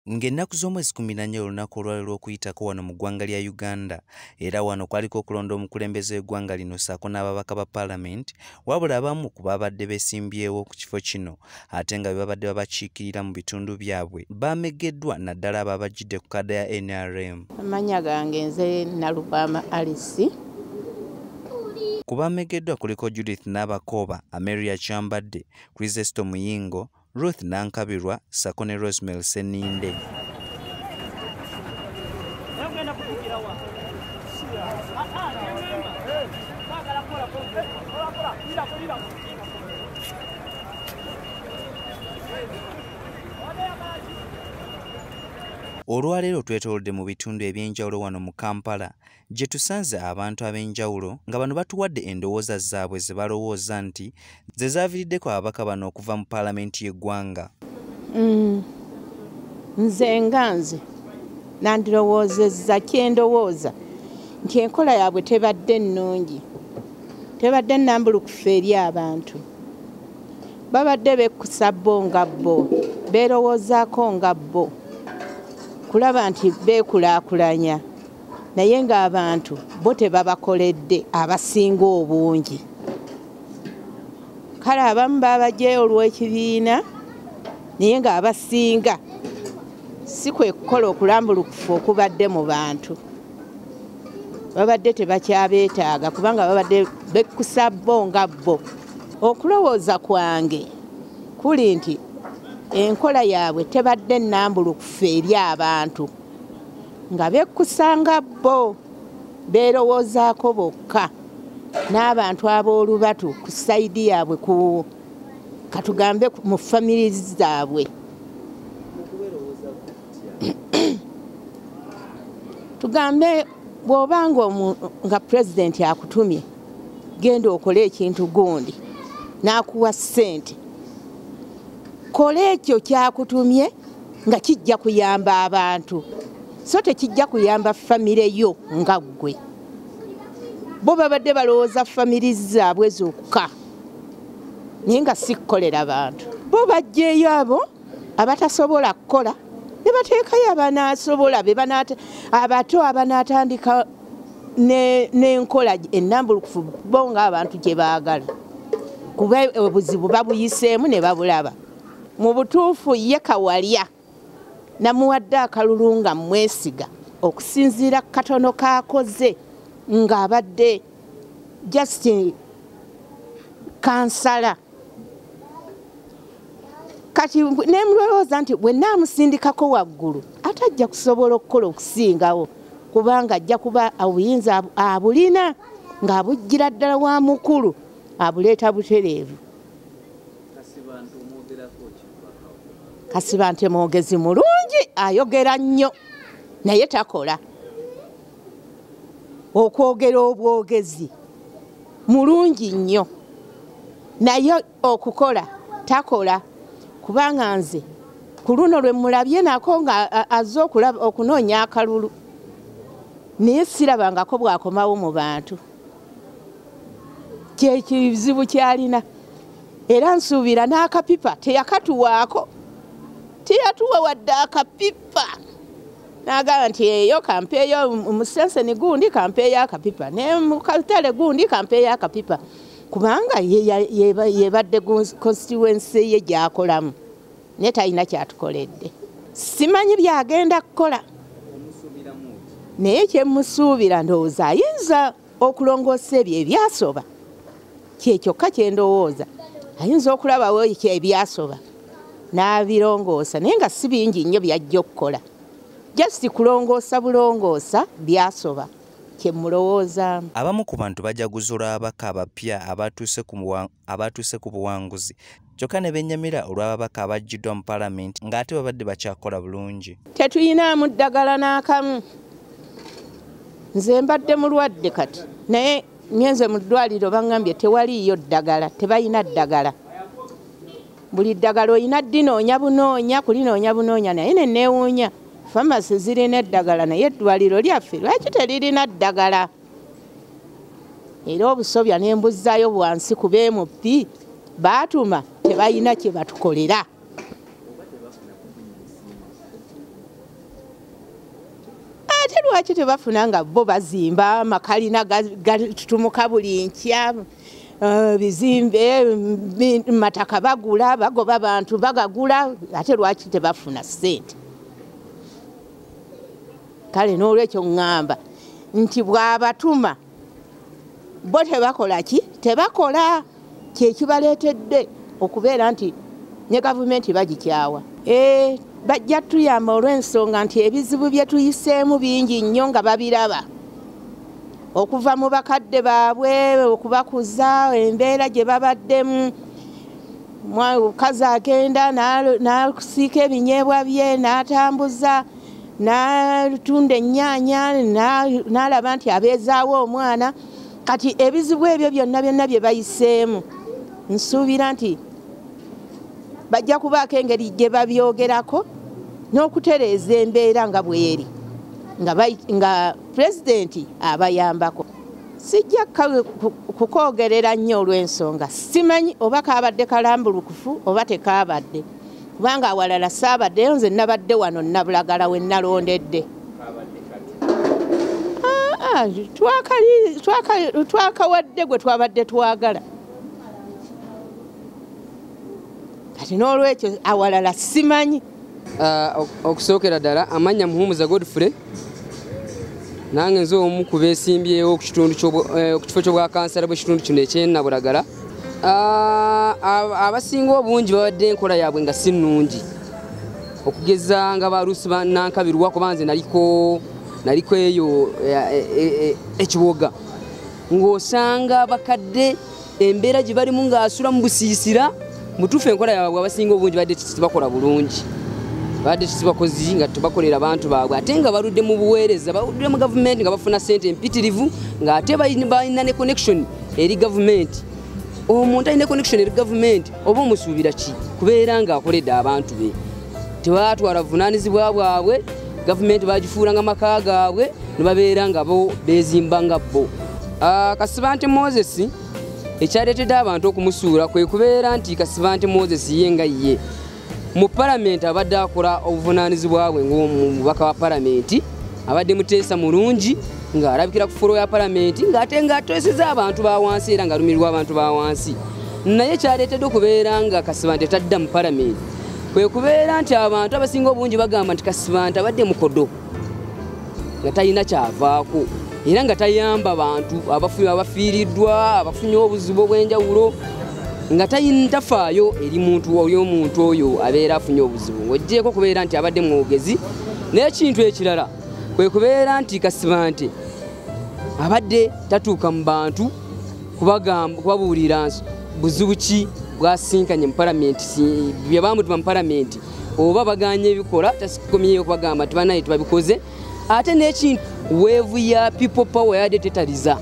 Ng'ennaku z'omwezi 14 olunaku olwali lw'okuyitako wano mu ggwanga lya Uganda, era wano kwaliko okulonda omukulembeze w'eggwanga lino ssaako n'ababaka ba paalamenti, wabula abamu ku babadde beesimbyewo ku kifo kino ate nga babadde babakiikirira mu bitundu byabwe baamegeddwa naddala ababajjidde ku kadda ya NRM. Amannya gange nze Nalubama Alice. Ku baamegeddwa kuliko Judith Nabakooba, Ameria Kyambadde, Krizesto Muyingo, Ruth Nankabirwa, ssaako ne Rosemary Seninde. Olwaleero twetoolodde mu bitundu eby'enjawulo wano mu Kampala, gye tusanze abantu ab'enjawulo nga bano batuwadde endowooza zaabwe ze balowooza nti ze zaaviiriddeko ababaka bano okuva mu paalamenti y'eggwanga. Nze nandirowoozezza kyendowooza nti enkola yaabwe tebadde nnungi, tebadde nnambulukufu eri abantu. Babadde bekkusa bo nga bo, beerowoozaako nga bo, kulaba nti beekulaakulanya, naye ng'abantu bo tebabakoledde abasinga obungi. Kale abamu baabagyeyo olw'ekibiina, naye ng'abasinga si kwe kukola okulambulukufu okubadde mu bantu. Babadde tebakyabeetaaga kubanga babadde bekkusa bo nga bo. Okulowooza kwange kuli nti enkola yaabwe tebadde nnambulukufu eri abantu, nga bekkusanga bo, beerowoozaako bokka, n'abantu ab'olubatu ku sayidi yaabwe, ku katugambe mu famiri zaabwe. Tugambe bw'obanga nga pulezidenti akutumye genda okole ekintu gundi n'akuwa ssente, kola ekyo kyakutumye nga kijja kuyamba abantu, so tekijja kuyamba famire yo nga ggwe. Bo babadde balowooza famiri zaabwe zokka, naye nga si kukolera bantu. Bo bajjeeyo abo abatasobola kukola ne bateekayo abanaasobola, abato abanaatandika n'enkola ennambulukufu bo ng'abantu gye baagala, kuba obuzibu babuyiseemu ne babulaba. Mu butuufu ye Kawalya namuwadde akalulu nga mwesiga okusinziira katono k'akoze ng'abadde just kansala. Kati nemulowooza nti bwe naamusindikako waggulu atajja kusobola okukola okusingawo, kubanga ajja kuba obuyinza abulina ng'abuggira ddala wa mukulu, abuleeta butereevu. Kasiba nti mwogezi mulungi, ayogera nnyo naye takola. Okwogera obwogezi mulungi nnyo naye okukola takola, kubanga nze ku luno lwe mulabye nako nga azze okunoonya akalulu, naye sirabangako bw'akomawo mu bantu. Kyekizibu kyalina, era nsuubira n'akapipa teyakatuwaako, teyatuwa wadde akapipa. N'agamba nti eyo kampeeyo Musenseni gundi kampeeyo akapipa, ne mu Kalutale gundi kampeeyo akapipa, kubanga yebadde constituency ye gy'akolamu, naye talina kyatukoledde. Simanyi byagenda kukola, naye kyemusuubira ndowooza ayinza okulongoosa ebyo ebyasoba. Kyekyokka kyendowooza, ayinza okulabawo ebyasoba n'abirongoosa, naye nga si bingi nnyo byajja okukola, just kulongoosa bulongoosa byasoba. Kyemulowooza. Abamu ku bantu bajaguza olw'ababaka abapya abatuuse ku buwanguzi, kyokka ne bennyamira olw'ababaka abaggiddwa mu paalamenti ng'ate babadde bakyakola bulungi. Tetuyinaamu ddagala n'akamu. Nze mbadde mulwadde kati, naye ngenze mu ddwaliro baŋŋambye tewaliiyo ddagala, tebalina ddagala. Buli ddagala olina ddinoonya bunoonya, kulinoonya bunoonya, naye ne neewuunya famasi zirina eddagala naye eddwaliro lyaffe lwaki teririna ddagala? Era obusobya ne mbuzzaayo bwansi ku BMP baatuma tebalina kye batukolera. lwaki tebafuna nga bo bazimba makalina tutumuka buli nkya bizimbe mataka bagula bagoba abantu bagagula ate lwaki tebafuna ssente kale n'olwekyo ŋŋamba nti bw'abatuma bo tebakola ki tebakola kyekibaleetedde okubeera nti ne gavumenti bagikyawa bajja tuyamba olw'ensonga nti ebizibu bye tuyiseemu bingi nnyo nga babiraba okuva mu bakadde baabwe okubakuza embeera gye babaddemu mukazi agenda n'asiika ebinyeebwa bye n'atambuza n'atunda ennyaanya n'alaba nti abeezaawo omwana kati ebizibu ebyo byonna bye bayiseemu nsuubira nti bajja kubaako engeri gye babyogerako n'okutereeza embeera nga bweri nga pulezidenti abayambako sijja kukoogerera nnyo olw'ensonga simanyi oba kaabadde kalambulukufu oba tekaabadde kubanga awalala saabaddeyo nze nabadde wano Nabulagala we nalondedde twakawadde gwe twabadde twagala kati n'olwekyo awalala simanyi okusookera ddala amanya Muhumuza Godfrey nange nze omu ku beesimbyewo ku kifo ky'obwakansala bw'ekitundu kino eky'Ennabulagala abasinga obungi babadde enkola yaabwe nga si nnungi okugeza nga baluusi banankabirwa kuba nze naliko eyo ekiwoga ng'osanga bakadde embeera gye balimu ng'asula mu busiisira mutuufu enkola yaabwe abasinga obungi badde tibakola bulungi badde tibakozi nga tubakolera abantu baabwe ate nga baludde mu buweereza baludde mu gavumenti nga bafuna ssente empitirivu ng'ate balina ne connection eri gavumenti omuntu alina connection eri gavumenti oba omusuubira ki kubeera ng'akoledde abantu be tebatwala buvunaanyizibwa bwabwe gavumenti bagifuula nga maka gaabwe ne babeera nga bo beezimba nga bo Kasibante Moses ekyaleetedde abantu okumusuula kwe kubeera nti Kasibante Moses ye nga ye mu palamenti abadde akola obuvunaanyizibwa bwe ng'omubaka wa palamenti abadde muteesa mulungi ng'alabikira ku folo ya palamenti ng'ate ng'atoseza abantu ba wansi era ng'alumirirwa abantu ba wansi naye kyaleetedde okubeera nga Kasibante tadda mu palamenti kwe kubeera nti abantu abasinga obungi bagamba nti Kasibante abadde mukodo nga talina kyavaako era nga tayamba bantu abafiiriddwa abafunye obuzibu obw'enjawulo nga tafaayo eri omuntu oyo abeera afunye obuzibu ng'oggyeko kubeera nti abadde mwogezi n'ekintu ekirala kwe kubeera nti Kasibante abadde tatuuka mu bantu kubabuulira buzibu ki bwasinkanye mu palamenti bye bamutuma mu palamenti oba baganye ebikola tasikomyeyo kubagamba nti banaye tubabikoze ate n'ekintu weevu ya people power yadde tetaliza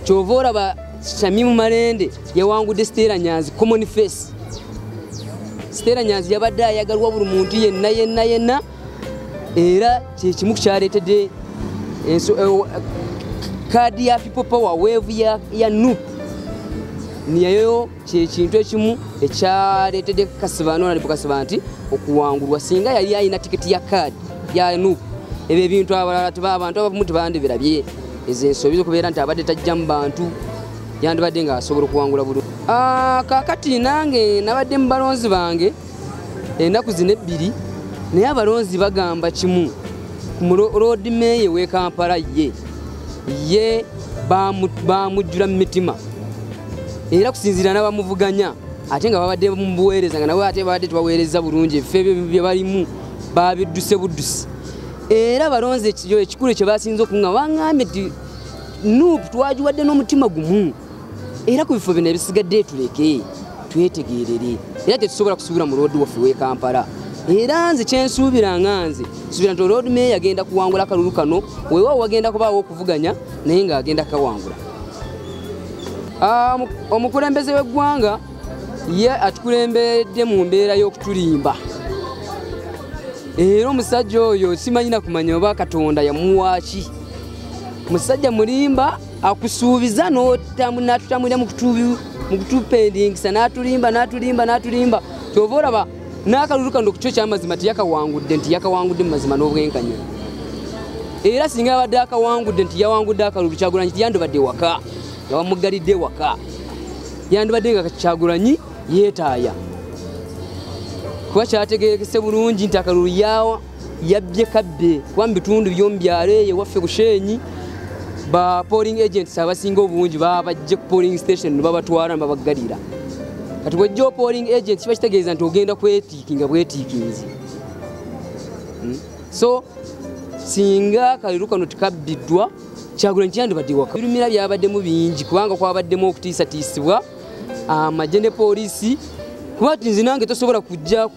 kyova olaba Shamimu Malende yawangudde Stella Nyanzi common face Stella Nyanzi yabadde ayagalwa buli muntu yenna era kyekimu kyaleetedde kaadi ya people power weevu ya NUP niyo kyekintu ekimu ekyaleetedde Kasibante okuwangulwa singa yali alina tiketi ya kaadi ya NUP ebyo ebintu abantu abamu tebandibirabye ezo ensobi okubeera nti abadde tajja mu bantu yandibadde ng'asobola okuwangula bulungi kaakati nange nabadde mu balonzi bange ennaku zino ebbiri naye abalonzi bagamba kimu ku road mayor w'e Kampala ye bamujjula mu mitima era kusinziira n'abamuvuganya ate nga babadde mu buweereza nga nabo ate babadde tubaweereza bulungi ebifo ebyo bye balimu babidduse buddusi era abalonzi ekikulu kye basinze okuŋŋa baŋŋambye nti NUP twagiwadde n'omutima gumu era ku bifo bino ebisigadde tuleke twetegeerere era tetusobola kusuubira mu road waffe w'e Kampala era nze kyensuubira nti road mayor agenda kuwangula akalulu kano weewaawo wagenda kubaawo okuvuganya naye ng'agenda kawangula omukulembeze w'eggwanga ye atukulembedde mu mbeera y'okutulimba era omusajja oyo simanyina kumanya oba Katonda yamuwaaki musajja mulimba akusuubiza n'atutambulira mu kutupendingisa n'atulimba kyova olaba n'akalulu kano ku kyo ky'amazima teyakawangudde nti yakawangudde mu mazima n'obwenkanya era singa yabadde akawangudde nti yawangudde akalulu Kyagulanyi yandibadde waka yawamugalidde waka yandibadde nga Kyagulanyi yeetaaya kuba kyategeekese bulungi nti akalulu yabbye kabbe kuba mu bitundu by'omu byalo eyo waffe Bushenyi ba polling agents abasinga obungi babajje ku polling station babatwala babagalira kati bwejjo polling agents kiba kitegeeza nti ogenda kwetiikinga bwetiikinzi so singa akalulu kano tikabbiddwa Kyagulanyi yandibadde waka ebirumira byabaddemu bingi kubanga kwabaddemu okutiisatiisibwa amagye ne poliisi kuba nzi nange tosobola kujja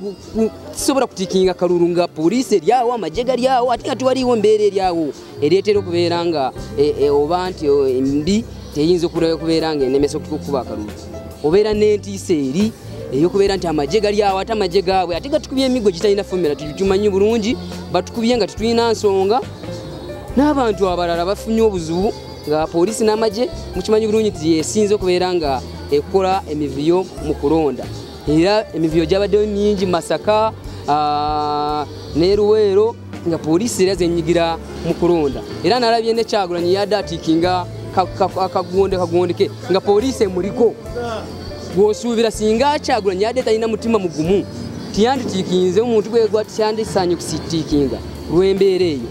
tisobola kutiikinga kalulu nga poliisi eryawo amagye galyawo ate nga tiwaliiwo mbeera eryawo ereetera okubeera nga oba nti embi teyinza okubeera nga enemesa okukuba akalulu obeera n'entiisa eri eyokubeera nti amagye galyawo ate amagye gaabwe ate gatukubye emigo gitalina fomera tukimanyi bulungi batukubye nga tetulina nsonga n'abantu abalala bafunye obuzibu nga poliisi n'amagye mukimanyi bulungi nti yesinze okubeera nga ekola emivuyo mu kulonda era emivuyo gyabaddeyo mingi Masaka ne Luweero nga poliisi era zenyigira mu kulonda era nalabye ne Kyagulanyi yadde atiikinga akagonde ke nga poliisi emuliko bw'osuubira singa Kyagulanyi yadde talina mutima mugumu tiyanditiikinze omuntu gwe gwa tiyandisaanye kusitiikinga lw'embeera eyo